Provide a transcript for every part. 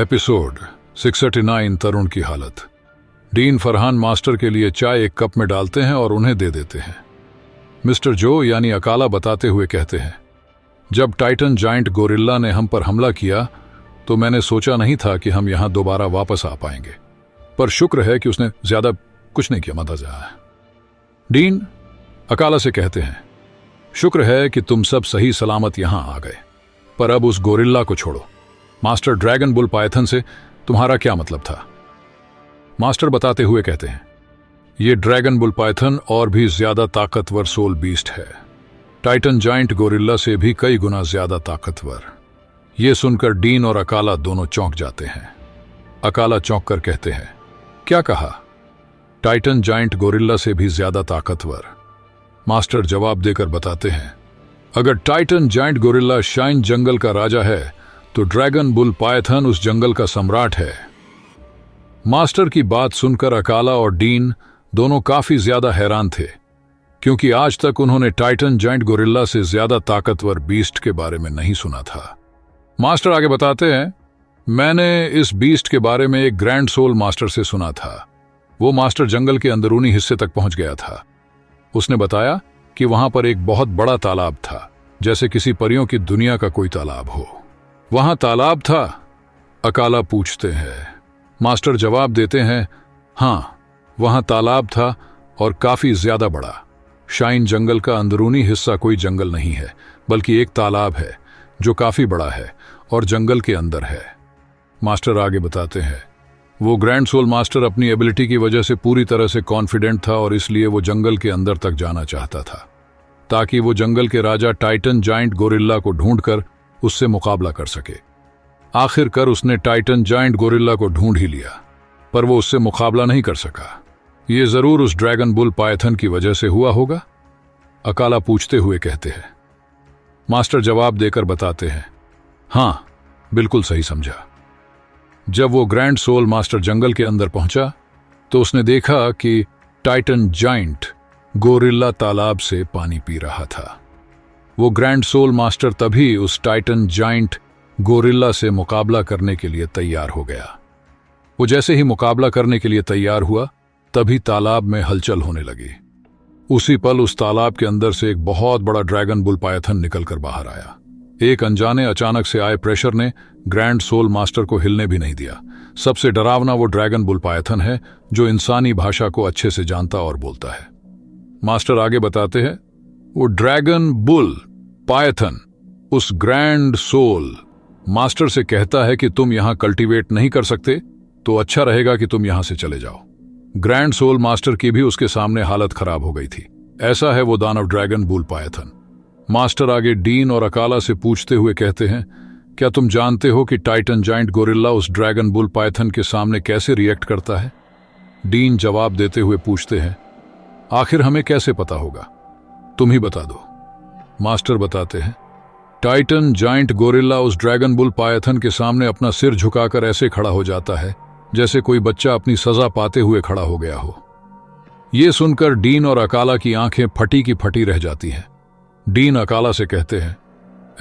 Episode 639 तरुण की हालत। Dean Farhan master के लिए चाय एक कप में डालते हैं और उन्हें दे देते हैं। मिस्टर जो यानी अकाला बताते हुए कहते हैं, जब टाइटन जाइंट गोरिल्ला ने हम पर हमला किया तो मैंने सोचा नहीं था कि हम यहां दोबारा वापस आ पाएंगे, पर शुक्र है कि उसने ज्यादा कुछ नहीं किया। मजा है। डीन अकाला से कहते हैं, शुक्र है कि तुम सब सही सलामत यहां आ गए, पर अब उस गोरिल्ला को छोड़ो। मास्टर ड्रैगन बुल पायथन से तुम्हारा क्या मतलब था? मास्टर बताते हुए कहते हैं, यह ड्रैगन बुल पायथन और भी ज्यादा ताकतवर सोल बीस्ट है, टाइटन जाइंट गोरिल्ला से भी कई गुना ज्यादा ताकतवर। यह सुनकर डीन और अकाला दोनों चौंक जाते हैं। अकाला चौंक कर कहते हैं, क्या कहा? टाइटन जाइंट गोरिल्ला से भी ज्यादा ताकतवर? मास्टर जवाब देकर बताते हैं, अगर टाइटन जाइंट गोरिल्ला शाइन जंगल का राजा है तो ड्रैगन बुल पायथन उस जंगल का सम्राट है। मास्टर की बात सुनकर अकाला और डीन दोनों काफी ज्यादा हैरान थे, क्योंकि आज तक उन्होंने टाइटन जाइंट गोरिल्ला से ज्यादा ताकतवर बीस्ट के बारे में नहीं सुना था। मास्टर आगे बताते हैं, मैंने इस बीस्ट के बारे में एक ग्रैंड सोल मास्टर से सुना था। वो मास्टर जंगल के अंदरूनी हिस्से तक पहुंच गया था। उसने बताया कि वहां पर एक बहुत बड़ा तालाब था, जैसे किसी परियों की दुनिया का कोई तालाब हो। वहां तालाब था? अकाला पूछते हैं। मास्टर जवाब देते हैं, हां, वहां तालाब था और काफी ज्यादा बड़ा। शाइन जंगल का अंदरूनी हिस्सा कोई जंगल नहीं है, बल्कि एक तालाब है जो काफी बड़ा है और जंगल के अंदर है। मास्टर आगे बताते हैं, वो ग्रैंड सोल मास्टर अपनी एबिलिटी की वजह से पूरी तरह से कॉन्फिडेंट था और इसलिए वो जंगल के अंदर तक जाना चाहता था, ताकि वो जंगल के राजा टाइटन जाइंट गोरिल्ला को ढूंढकर उससे मुकाबला कर सके। आखिरकार उसने टाइटन जाइंट गोरिल्ला को ढूंढ ही लिया, पर वो उससे मुकाबला नहीं कर सका। ये जरूर उस ड्रैगन बुल पायथन की वजह से हुआ होगा? अकाला पूछते हुए कहते हैं। मास्टर जवाब देकर बताते हैं, हां, बिल्कुल सही समझा। जब वो ग्रैंड सोल मास्टर जंगल के अंदर पहुंचा तो उसने देखा कि टाइटन जाइंट गोरिल्ला तालाब से पानी पी रहा था। वो ग्रैंड सोल मास्टर तभी उस टाइटन जाइंट गोरिल्ला से मुकाबला करने के लिए तैयार हो गया। वो जैसे ही मुकाबला करने के लिए तैयार हुआ, तभी तालाब में हलचल होने लगी। उसी पल उस तालाब के अंदर से एक बहुत बड़ा ड्रैगन बुल पायथन निकलकर बाहर आया। एक अनजाने अचानक से आए प्रेशर ने ग्रैंड सोल मास्टर को हिलने भी नहीं दिया। सबसे डरावना वो ड्रैगन बुल पायथन है जो इंसानी भाषा को अच्छे से जानता और बोलता है। मास्टर आगे बताते हैं, वो ड्रैगन बुल पायथन उस ग्रैंड सोल मास्टर से कहता है कि तुम यहां कल्टीवेट नहीं कर सकते, तो अच्छा रहेगा कि तुम यहां से चले जाओ। ग्रैंड सोल मास्टर की भी उसके सामने हालत खराब हो गई थी। ऐसा है वो दानव ड्रैगन बुल पायथन। मास्टर आगे डीन और अकाला से पूछते हुए कहते हैं, क्या तुम जानते हो कि टाइटन जाइंट गोरिल्ला उस ड्रैगन बुल पायथन के सामने कैसे रिएक्ट करता है? डीन जवाब देते हुए पूछते हैं, आखिर हमें कैसे पता होगा? तुम ही बता दो। मास्टर बताते हैं, टाइटन जाइंट गोरिल्ला उस ड्रैगन बुल पायथन के सामने अपना सिर झुकाकर ऐसे खड़ा हो जाता है जैसे कोई बच्चा अपनी सजा पाते हुए खड़ा हो गया हो। यह सुनकर डीन और अकाला की आंखें फटी की फटी रह जाती हैं। डीन अकाला से कहते हैं,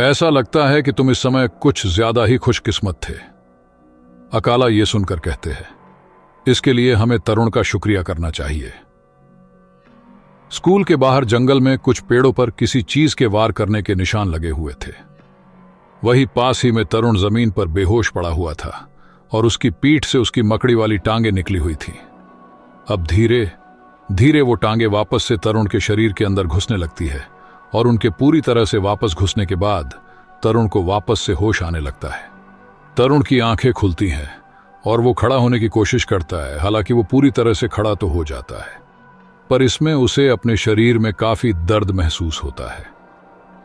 ऐसा लगता है कि तुम इस समय कुछ ज्यादा ही खुशकिस्मत थे। अकाला यह सुनकर कहते हैं, इसके लिए हमें तरुण का शुक्रिया करना चाहिए। स्कूल के बाहर जंगल में कुछ पेड़ों पर किसी चीज के वार करने के निशान लगे हुए थे। वही पास ही में तरुण जमीन पर बेहोश पड़ा हुआ था और उसकी पीठ से उसकी मकड़ी वाली टांगे निकली हुई थी। अब धीरे धीरे वो टांगे वापस से तरुण के शरीर के अंदर घुसने लगती है और उनके पूरी तरह से वापस घुसने के बाद तरुण को वापस से होश आने लगता है। तरुण की आंखें खुलती हैं और वो खड़ा होने की कोशिश करता है। हालांकि वो पूरी तरह से खड़ा तो हो जाता है, पर इसमें उसे अपने शरीर में काफी दर्द महसूस होता है।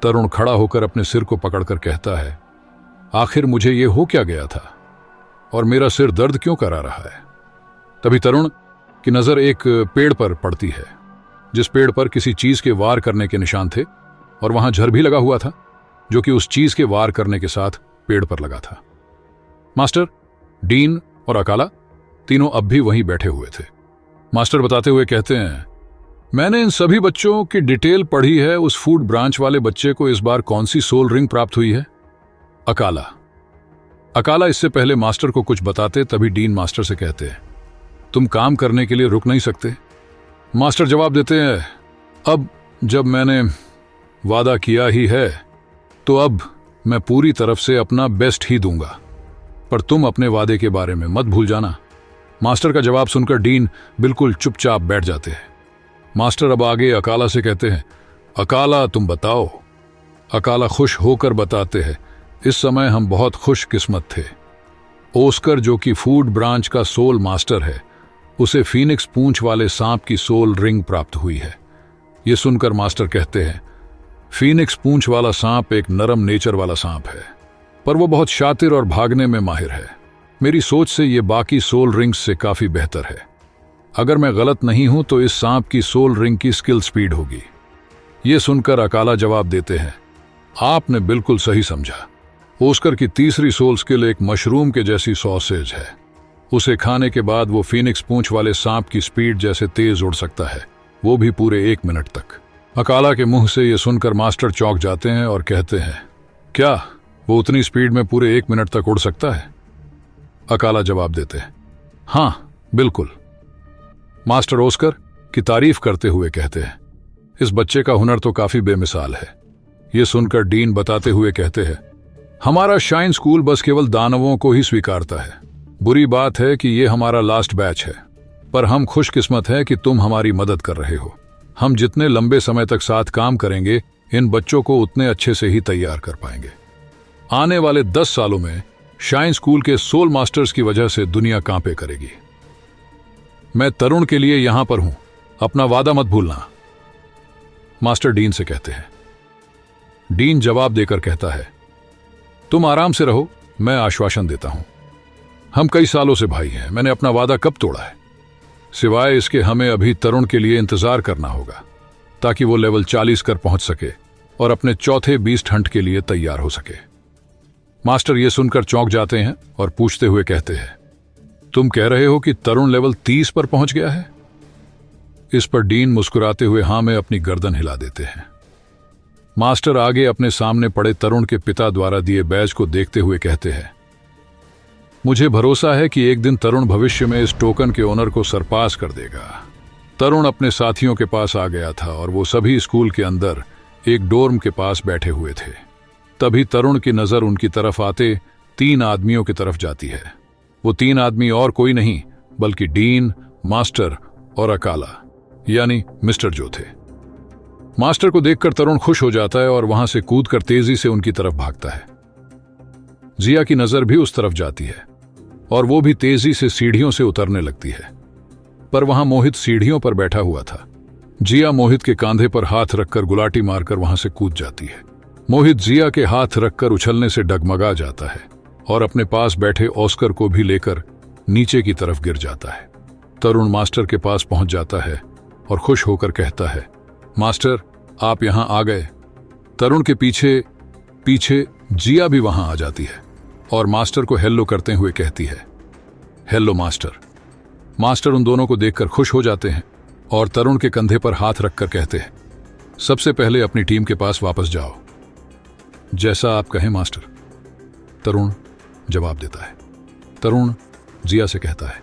तरुण खड़ा होकर अपने सिर को पकड़कर कहता है, आखिर मुझे ये हो क्या गया था और मेरा सिर दर्द क्यों करा रहा है? तभी तरुण की नजर एक पेड़ पर पड़ती है, जिस पेड़ पर किसी चीज के वार करने के निशान थे और वहां झर भी लगा हुआ था, जो कि उस चीज के वार करने के साथ पेड़ पर लगा था। मास्टर, डीन और अकाला तीनों अब भी वहीं बैठे हुए थे। मास्टर बताते हुए कहते हैं, मैंने इन सभी बच्चों की डिटेल पढ़ी है। उस फूड ब्रांच वाले बच्चे को इस बार कौन सी सोल रिंग प्राप्त हुई है? अकाला, अकाला इससे पहले मास्टर को कुछ बताते तभी डीन मास्टर से कहते हैं, तुम काम करने के लिए रुक नहीं सकते? मास्टर जवाब देते हैं, अब जब मैंने वादा किया ही है तो अब मैं पूरी तरफ से अपना बेस्ट ही दूंगा, पर तुम अपने वादे के बारे में मत भूल जाना। मास्टर का जवाब सुनकर डीन बिल्कुल चुपचाप बैठ जाते हैं। मास्टर अब आगे अकाला से कहते हैं, अकाला तुम बताओ। अकाला खुश होकर बताते हैं, इस समय हम बहुत खुशकिस्मत थे। ओस्कर जो कि फूड ब्रांच का सोल मास्टर है, उसे फीनिक्स पूंछ वाले सांप की सोल रिंग प्राप्त हुई है। ये सुनकर मास्टर कहते हैं, फीनिक्स पूंछ वाला सांप एक नरम नेचर वाला सांप है, पर वो बहुत शातिर और भागने में माहिर है। मेरी सोच से ये बाकी सोल रिंग्स से काफी बेहतर है। अगर मैं गलत नहीं हूं तो इस सांप की सोल रिंग की स्किल स्पीड होगी। ये सुनकर अकाला जवाब देते हैं, आपने बिल्कुल सही समझा। ओस्कर की तीसरी सोल स्किल एक मशरूम के जैसी सॉसेज है। उसे खाने के बाद वो फीनिक्स पूंछ वाले सांप की स्पीड जैसे तेज उड़ सकता है, वो भी पूरे 1 मिनट तक। अकाला के मुंह से ये सुनकर मास्टर चौंक जाते हैं और कहते हैं, क्या वो उतनी स्पीड में पूरे 1 मिनट तक उड़ सकता है? अकाला जवाब देते हैं, हाँ बिल्कुल। मास्टर ओस्कर की तारीफ करते हुए कहते हैं, इस बच्चे का हुनर तो काफी बेमिसाल है। ये सुनकर डीन बताते हुए कहते हैं, हमारा शाइन स्कूल बस केवल दानवों को ही स्वीकारता है। बुरी बात है कि ये हमारा लास्ट बैच है, पर हम खुशकिस्मत हैं कि तुम हमारी मदद कर रहे हो। हम जितने लंबे समय तक साथ काम करेंगे, इन बच्चों को उतने अच्छे से ही तैयार कर पाएंगे। आने वाले 10 सालों में शाइन स्कूल के सोल मास्टर्स की वजह से दुनिया कांपे करेगी। मैं तरुण के लिए यहां पर हूं, अपना वादा मत भूलना, मास्टर डीन से कहते हैं। डीन जवाब देकर कहता है, तुम आराम से रहो, मैं आश्वासन देता हूं। हम कई सालों से भाई हैं, मैंने अपना वादा कब तोड़ा है? सिवाय इसके हमें अभी तरुण के लिए इंतजार करना होगा, ताकि वो लेवल 40 कर पहुंच सके और अपने चौथे बीस्ट हंट के लिए तैयार हो सके। मास्टर ये सुनकर चौंक जाते हैं और पूछते हुए कहते हैं, तुम कह रहे हो कि तरुण लेवल 30 पर पहुंच गया है? इस पर डीन मुस्कुराते हुए हां में अपनी गर्दन हिला देते हैं। मास्टर आगे अपने सामने पड़े तरुण के पिता द्वारा दिए बैज को देखते हुए कहते हैं, मुझे भरोसा है कि एक दिन तरुण भविष्य में इस टोकन के ओनर को सरपास कर देगा। तरुण अपने साथियों के पास आ गया था और वो सभी स्कूल के अंदर एक डोर्म के पास बैठे हुए थे। तभी तरुण की नजर उनकी तरफ आते 3 आदमियों की तरफ जाती है। वो 3 आदमी और कोई नहीं बल्कि डीन, मास्टर और अकाला यानी मिस्टर जो थे। मास्टर को देखकर तरुण खुश हो जाता है और वहां से कूदकर तेजी से उनकी तरफ भागता है। जिया की नजर भी उस तरफ जाती है और वो भी तेजी से सीढ़ियों से उतरने लगती है, पर वहां मोहित सीढ़ियों पर बैठा हुआ था। जिया मोहित के कांधे पर हाथ रखकर गुलाटी मारकर वहां से कूद जाती है। मोहित जिया के हाथ रखकर उछलने से डगमगा जाता है और अपने पास बैठे ऑस्कर को भी लेकर नीचे की तरफ गिर जाता है। तरुण मास्टर के पास पहुंच जाता है और खुश होकर कहता है, मास्टर आप यहां आ गए। तरुण के पीछे पीछे जिया भी वहां आ जाती है और मास्टर को हेलो करते हुए कहती है, हेलो मास्टर। मास्टर उन दोनों को देखकर खुश हो जाते हैं और तरुण के कंधे पर हाथ रखकर कहते हैं, सबसे पहले अपनी टीम के पास वापस जाओ। जैसा आप कहें मास्टर, तरुण जवाब देता है। तरुण जिया से कहता है,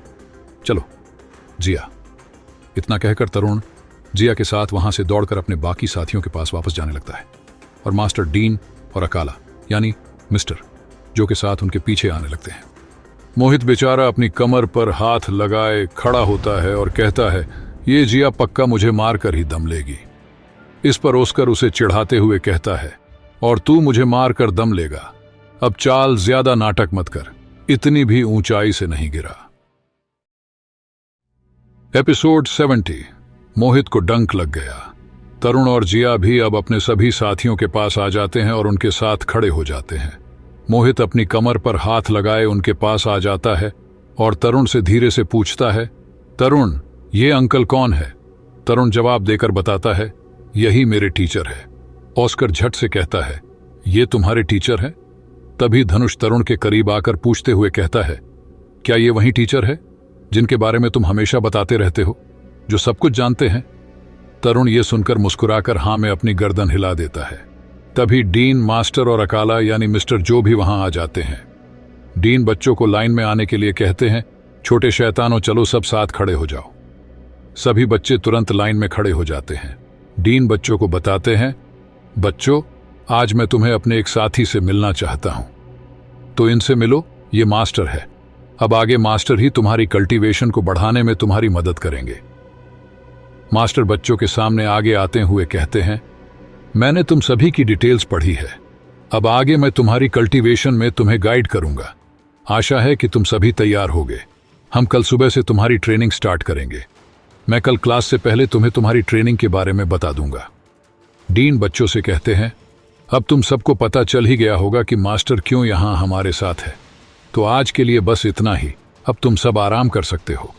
चलो जिया। इतना कहकर तरुण जिया के साथ वहां से दौड़कर अपने बाकी साथियों के पास वापस जाने लगता है और मास्टर डीन और अकाला यानी मिस्टर जो के साथ उनके पीछे आने लगते हैं। मोहित बेचारा अपनी कमर पर हाथ लगाए खड़ा होता है और कहता है, ये जिया पक्का मुझे मारकर ही दम लेगी। इस पर ओस्कर उसे चिढ़ाते हुए कहता है, और तू मुझे मारकर दम लेगा। अब चाल ज्यादा नाटक मत कर, इतनी भी ऊंचाई से नहीं गिरा। एपिसोड 70। मोहित को डंक लग गया। तरुण और जिया भी अब अपने सभी साथियों के पास आ जाते हैं और उनके साथ खड़े हो जाते हैं। मोहित अपनी कमर पर हाथ लगाए उनके पास आ जाता है और तरुण से धीरे से पूछता है, तरुण ये अंकल कौन है? तरुण जवाब देकर बताता है, यही मेरे टीचर है। ऑस्कर झट से कहता है, ये तुम्हारे टीचर हैं? तभी धनुष तरुण के करीब आकर पूछते हुए कहता है, क्या ये वही टीचर है जिनके बारे में तुम हमेशा बताते रहते हो, जो सब कुछ जानते हैं? तरुण ये सुनकर मुस्कुराकर हां में अपनी गर्दन हिला देता है। तभी डीन, मास्टर और अकाला यानी मिस्टर जो भी वहां आ जाते हैं। डीन बच्चों को लाइन में आने के लिए कहते हैं, छोटे शैतानों चलो सब साथ खड़े हो जाओ। सभी बच्चे तुरंत लाइन में खड़े हो जाते हैं। डीन बच्चों को बताते हैं, बच्चों आज मैं तुम्हें अपने एक साथी से मिलना चाहता हूं, तो इनसे मिलो, ये मास्टर है। अब आगे मास्टर ही तुम्हारी कल्टीवेशन को बढ़ाने में तुम्हारी मदद करेंगे। मास्टर बच्चों के सामने आगे आते हुए कहते हैं, मैंने तुम सभी की डिटेल्स पढ़ी है, अब आगे मैं तुम्हारी कल्टीवेशन में तुम्हें गाइड करूंगा। आशा है कि तुम सभी तैयार होगे। हम कल सुबह से तुम्हारी ट्रेनिंग स्टार्ट करेंगे। मैं कल क्लास से पहले तुम्हें तुम्हारी ट्रेनिंग के बारे में बता दूंगा। डीन बच्चों से कहते हैं, अब तुम सबको पता चल ही गया होगा कि मास्टर क्यों यहां हमारे साथ है, तो आज के लिए बस इतना ही। अब तुम सब आराम कर सकते हो।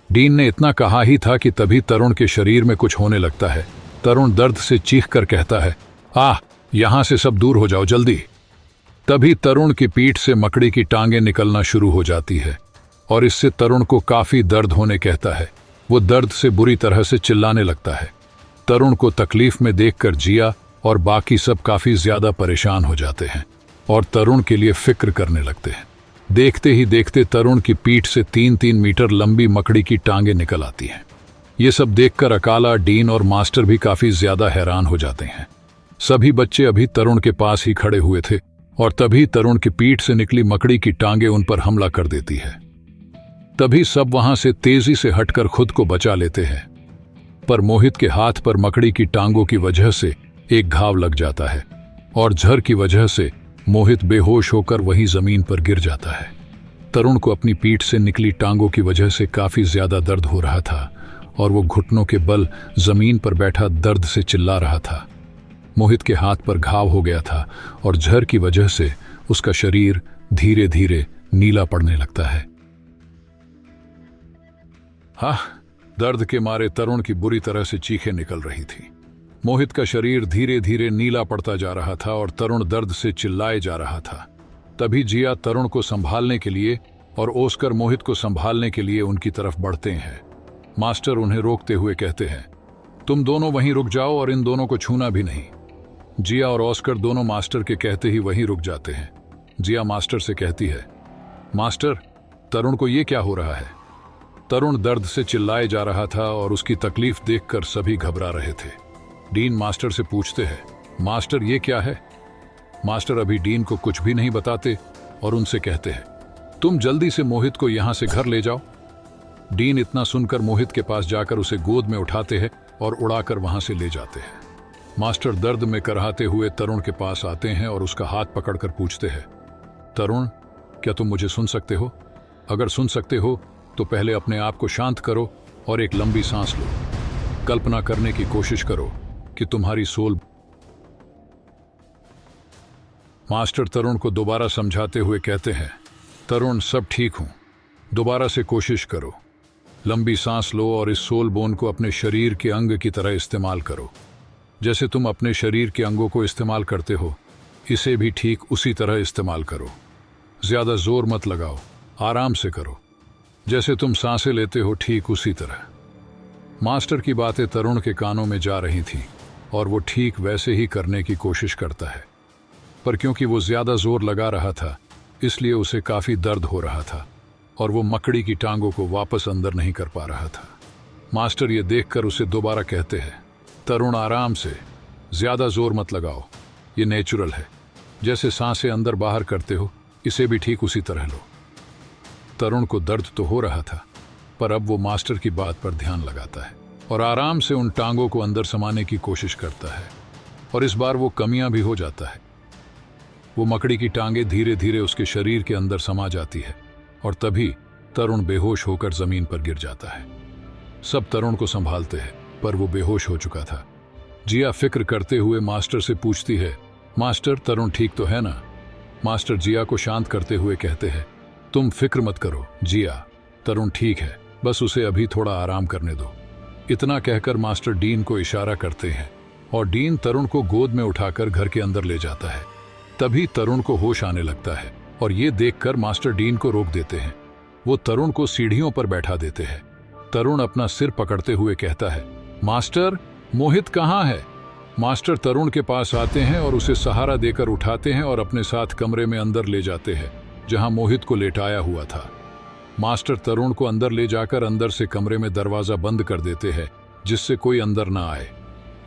डीन ने इतना कहा ही था कि तभी तरुण के शरीर में कुछ होने लगता है। तरुण दर्द से चीख कर कहता है, आह, यहां से सब दूर हो जाओ जल्दी। तभी तरुण की पीठ से मकड़ी की टांगें निकलना शुरू हो जाती है और इससे तरुण को काफी दर्द होने कहता है। वो दर्द से बुरी तरह से चिल्लाने लगता है। तरुण को तकलीफ में देखकर जिया और बाकी सब काफी ज्यादा परेशान हो जाते हैं और तरुण के लिए फिक्र करने लगते हैं। देखते ही देखते तरुण की पीठ से 3-3 मीटर लंबी मकड़ी की टांगें निकल आती हैं। ये सब देखकर अकाला, डीन और मास्टर भी काफी ज्यादा हैरान हो जाते हैं। सभी बच्चे अभी तरुण के पास ही खड़े हुए थे और तभी तरुण की पीठ से निकली मकड़ी की टांगें उन पर हमला कर देती है। तभी सब वहां से तेजी से हटकर खुद को बचा लेते हैं, पर मोहित के हाथ पर मकड़ी की टांगों की वजह से एक घाव लग जाता है और झर की वजह से मोहित बेहोश होकर वहीं जमीन पर गिर जाता है। तरुण को अपनी पीठ से निकली टांगों की वजह से काफी ज्यादा दर्द हो रहा था और वो घुटनों के बल जमीन पर बैठा दर्द से चिल्ला रहा था। मोहित के हाथ पर घाव हो गया था और झर की वजह से उसका शरीर धीरे धीरे नीला पड़ने लगता है। हाँ, दर्द के मारे तरुण की बुरी तरह से चीखें निकल रही थी। मोहित का शरीर धीरे धीरे नीला पड़ता जा रहा था और तरुण दर्द से चिल्लाए जा रहा था। तभी जिया तरुण को संभालने के लिए और ओस्कर मोहित को संभालने के लिए उनकी तरफ बढ़ते हैं। मास्टर उन्हें रोकते हुए कहते हैं, तुम दोनों वहीं रुक जाओ और इन दोनों को छूना भी नहीं। जिया और ऑस्कर दोनों मास्टर के कहते ही वहीं रुक जाते हैं। जिया मास्टर से कहती है, मास्टर, तरुण को ये क्या हो रहा है? तरुण दर्द से चिल्लाए जा रहा था और उसकी तकलीफ देखकर सभी घबरा रहे थे। डीन मास्टर से पूछते हैं, मास्टर ये क्या है? मास्टर अभी डीन को कुछ भी नहीं बताते और उनसे कहते हैं, तुम जल्दी से मोहित को यहां से घर ले जाओ। डीन इतना सुनकर मोहित के पास जाकर उसे गोद में उठाते हैं और उड़ाकर वहां से ले जाते हैं। मास्टर दर्द में कराहते हुए तरुण के पास आते हैं और उसका हाथ पकड़कर पूछते हैं, तरुण, क्या तुम मुझे सुन सकते हो? अगर सुन सकते हो तो पहले अपने आप को शांत करो और एक लंबी सांस लो। कल्पना करने की कोशिश करो कि तुम्हारी सोल। मास्टर तरुण को दोबारा समझाते हुए कहते हैं, तरुण, सब ठीक हूं, दोबारा से कोशिश करो। लंबी सांस लो और इस सोल बोन को अपने शरीर के अंग की तरह इस्तेमाल करो। जैसे तुम अपने शरीर के अंगों को इस्तेमाल करते हो, इसे भी ठीक उसी तरह इस्तेमाल करो। ज्यादा जोर मत लगाओ, आराम से करो। जैसे तुम सांसें लेते हो ठीक उसी तरह। मास्टर की बातें तरुण के कानों में जा रही थी और वो ठीक वैसे ही करने की कोशिश करता है, पर क्योंकि वो ज्यादा जोर लगा रहा था इसलिए उसे काफी दर्द हो रहा था और वो मकड़ी की टांगों को वापस अंदर नहीं कर पा रहा था। मास्टर ये देखकर उसे दोबारा कहते हैं, तरुण, आराम से, ज्यादा जोर मत लगाओ, ये नेचुरल है। जैसे सांसें अंदर बाहर करते हो, इसे भी ठीक उसी तरह लो। तरुण को दर्द तो हो रहा था, पर अब वो मास्टर की बात पर ध्यान लगाता है और आराम से उन टांगों को अंदर समाने की कोशिश करता है और इस बार वो कमियां भी हो जाता है। वो मकड़ी की टांगें धीरे धीरे उसके शरीर के अंदर समा जाती है और तभी तरुण बेहोश होकर जमीन पर गिर जाता है। सब तरुण को संभालते हैं, पर वो बेहोश हो चुका था। जिया फिक्र करते हुए मास्टर से पूछती है, मास्टर, तरुण ठीक तो है ना? मास्टर जिया को शांत करते हुए कहते हैं, तुम फिक्र मत करो जिया, तरुण ठीक है, बस उसे अभी थोड़ा आराम करने दो। इतना कहकर मास्टर डीन को इशारा करते हैं और डीन तरुण को गोद में उठाकर घर के अंदर ले जाता है। तभी तरुण को होश आने लगता है और ये देखकर मास्टर डीन को रोक देते हैं। वो तरुण को सीढ़ियों पर बैठा देते हैं। तरुण अपना सिर पकड़ते हुए कहता है, मास्टर, मोहित कहाँ है? मास्टर तरुण के पास आते हैं और उसे सहारा देकर उठाते हैं और अपने साथ कमरे में अंदर ले जाते हैं। जहां मोहित को लेटाया हुआ था। मास्टर तरुण को अंदर ले जाकर अंदर से कमरे में दरवाजा बंद कर देते हैं, जिससे कोई अंदर ना आए।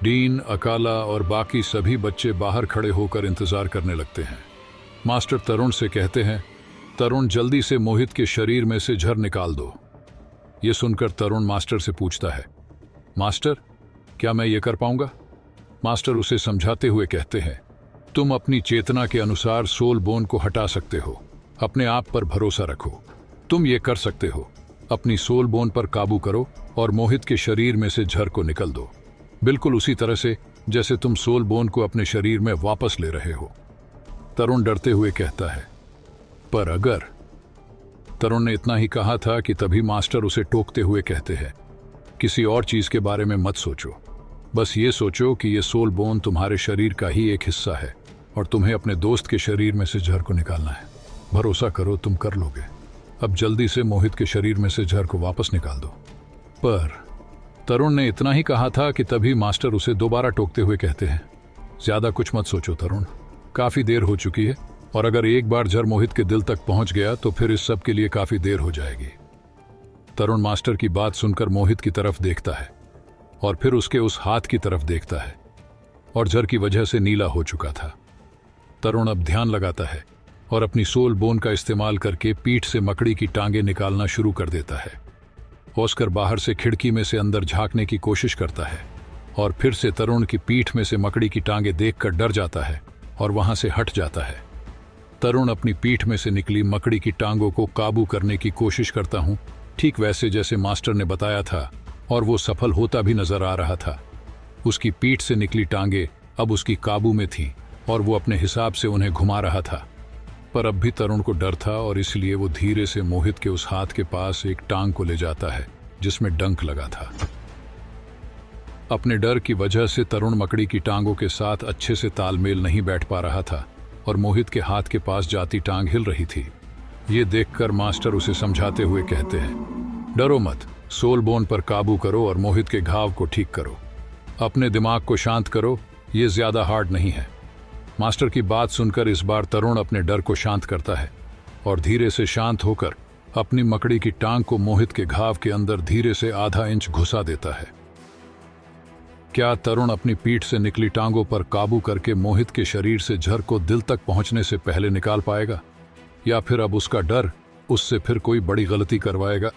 डीन, अकाला और बाकी सभी बच्चे बाहर खड़े होकर इंतजार करने लगते हैं। मास्टर तरुण से कहते हैं, तरुण जल्दी से मोहित के शरीर में से जहर निकाल दो। यह सुनकर तरुण मास्टर से पूछता है, मास्टर क्या मैं ये कर पाऊंगा? मास्टर उसे समझाते हुए कहते हैं, तुम अपनी चेतना के अनुसार सोल बोन को हटा सकते हो। अपने आप पर भरोसा रखो, तुम ये कर सकते हो। अपनी सोल बोन पर काबू करो और मोहित के शरीर में से जहर को निकल दो, बिल्कुल उसी तरह से जैसे तुम सोल बोन को अपने शरीर में वापस ले रहे हो। तरुण डरते हुए कहता है, पर अगर। तरुण ने इतना ही कहा था कि तभी मास्टर उसे टोकते हुए कहते हैं, किसी और चीज के बारे में मत सोचो, बस ये सोचो कि ये सोल बोन तुम्हारे शरीर का ही एक हिस्सा है और तुम्हें अपने दोस्त के शरीर में से जहर को निकालना है। भरोसा करो, तुम कर लोगे। अब जल्दी से मोहित के शरीर में से जहर को वापस निकाल दो। पर तरुण ने इतना ही कहा था कि तभी मास्टर उसे दोबारा टोकते हुए कहते हैं, ज्यादा कुछ मत सोचो तरुण, काफी देर हो चुकी है और अगर एक बार जहर मोहित के दिल तक पहुंच गया तो फिर इस सब के लिए काफी देर हो जाएगी। तरुण मास्टर की बात सुनकर मोहित की तरफ देखता है और फिर उसके उस हाथ की तरफ देखता है और जहर की वजह से नीला हो चुका था। तरुण अब ध्यान लगाता है और अपनी सोल बोन का इस्तेमाल करके पीठ से मकड़ी की टांगे निकालना शुरू कर देता है। ऑस्कर बाहर से खिड़की में से अंदर झांकने की कोशिश करता है और फिर से तरुण की पीठ में से मकड़ी की टांगे देखकर डर जाता है और वहां से हट जाता है। तरुण अपनी पीठ में से निकली मकड़ी की टांगों को काबू करने की कोशिश करता हूं, ठीक वैसे जैसे मास्टर ने बताया था, और वो सफल होता भी नजर आ रहा था। उसकी पीठ से निकली टांगे अब उसकी काबू में थीं और वो अपने हिसाब से उन्हें घुमा रहा था। पर अब भी तरुण को डर था और इसलिए वो धीरे से मोहित के उस हाथ के पास एक टांग को ले जाता है जिसमें डंक लगा था। अपने डर की वजह से तरुण मकड़ी की टांगों के साथ अच्छे से तालमेल नहीं बैठ पा रहा था और मोहित के हाथ के पास जाती टांग हिल रही थी। ये देखकर मास्टर उसे समझाते हुए कहते हैं, डरो मत, सोल बोन पर काबू करो और मोहित के घाव को ठीक करो। अपने दिमाग को शांत करो, ये ज्यादा हार्ड नहीं है। मास्टर की बात सुनकर इस बार तरुण अपने डर को शांत करता है और धीरे से शांत होकर अपनी मकड़ी की टांग को मोहित के घाव के अंदर धीरे से आधा इंच घुसा देता है। क्या तरुण अपनी पीठ से निकली टांगों पर काबू करके मोहित के शरीर से जहर को दिल तक पहुंचने से पहले निकाल पाएगा, या फिर अब उसका डर उससे फिर कोई बड़ी गलती करवाएगा?